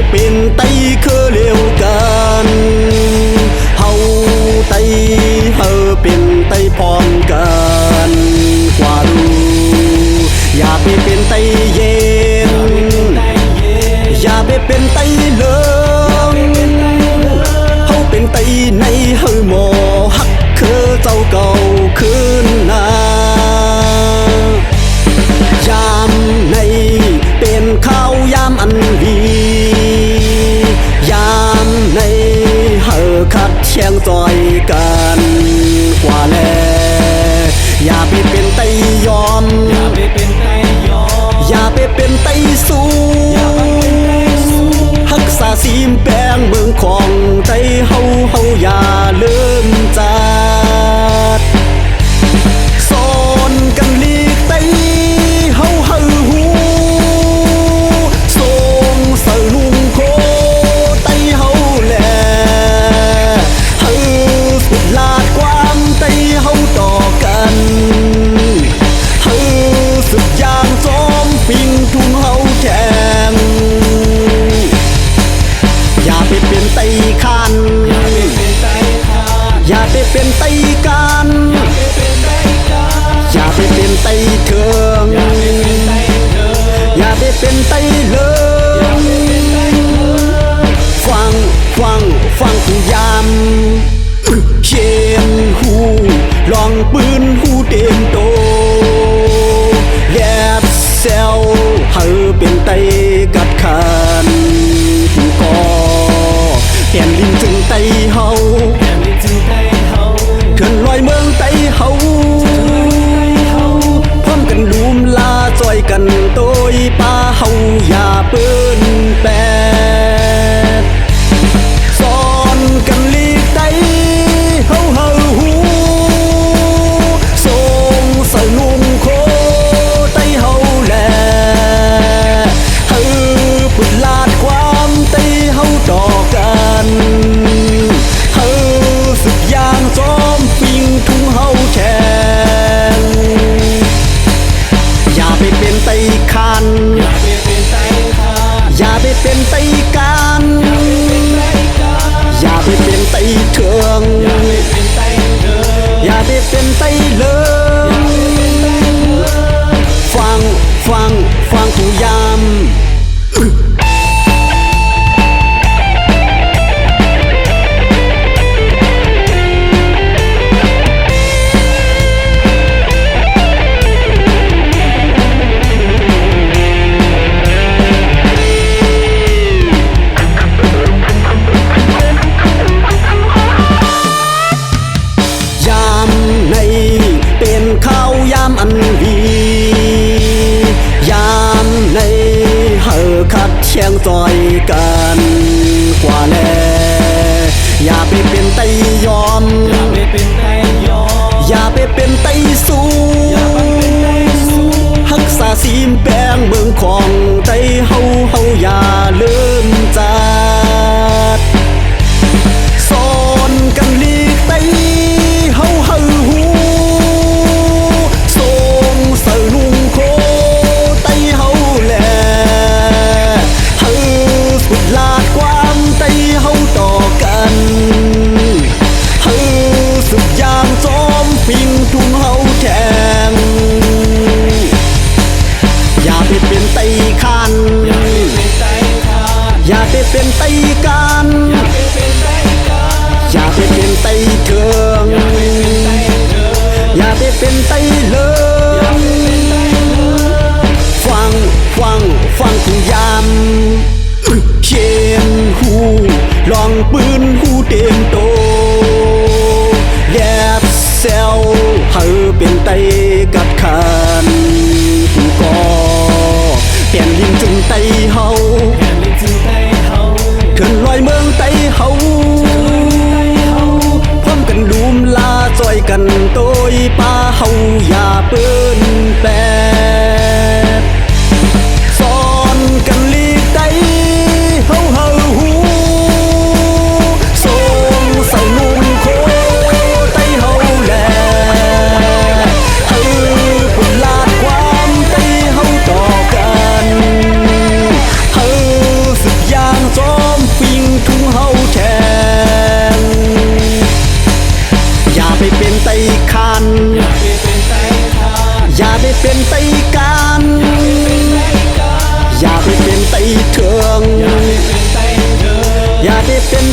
เป็นไตคือเลียวกันเฮาไตเฮาเป็นไตพร้อมกันกว่าดูอย่าไปเป็นไตเย็นอย่าไปเป็นไตเหลืองเฮาเป็นไตในเฮาหมอฮักคือเจ้าเก่าคืนนายามในเป็นข้าวยามอันดียามในเฮาขัดแย้งจอยกันกว่าแลอย่าไปเป็นไตยอมอย่าไปเป็นไตสู้ฮักษาซีมแปลงเมืองของไตเฮาอย่าลืมจาดสอนกันลีกไตเฮาหูส่งเสริมโคไตเฮาแลเฮาสุดลาดความไตเฮาต่อกันเฮาสุดยางจอมปิงทุ่งเฮาแทงอย่าไปเป็นไตคันอย่าไปเป็นไตกันอย่าไปเป็นไตเถืองอย่าไปเป็นไตเลิงฟังทุกยามเชียนหูลองปืนหูเต็มโตแยบเซลเฮาเป็นไตกัดขันผู้ก่อแผ่นดินจึงไตเฮาเขื่อนลอยเมืองไตเฮาพร้อมกันดูมลาจอยกันโตยป้าเฮาอย่าเปิ้นแปดสอนกันลีกไตเฮาหูส่งเสริมโคไตเฮาแลเฮาพุดลาดความไตเฮาต่อกันเฮาสุดยางจอมปิงทุ่งเฮาแทงอย่าไปเป็นไตคันอย่าไปเป็นไตกันอย่าไปเป็นไตเถืองอย่าไปเป็นไตเลิงฟังผู้ยามข้าวยามอันดียามในเฮาขัดแย้งจอยกันกว่าแลอย่าไปเป็นไตยอมอย่าไปเป็นไตสู้ฮักษาซีมแปลงเมืองของไตเฮาอย่าลืมจาดสอนกันลีกไตเฮาหูเสริมโคไตเฮาแลเฮาสุดลาดความไตเฮาต่อกันเฮาสุดยางจอมปิงทุ่งเฮาแทงอย่าไปเป็นไตคันอย่าไปเป็นไตกันอย่าไปเป็นไตเถืองอย่าไปเป็นไตเลิงฟังทุกยามเชียนหูลองปืนหูเต็มโตแยบเซลเฮาเป็นไตกัดขันผู้ก่อแผ่นดินจึงไตเฮาเขื่อนลอยเมืองไตเฮาพร้อมกันดูมลาจอยกันโตยป้าเฮาอย่าเปิ้นแปดสอนกันลีกไตเฮาหูส่งเสริมโคไตเฮาแลเฮาพุดลาดความไตเฮาต่อกันเฮาสุด คานอย่าได้เป็นไตการอย่าได้เป็นไตเถืองอย่าได้เป็น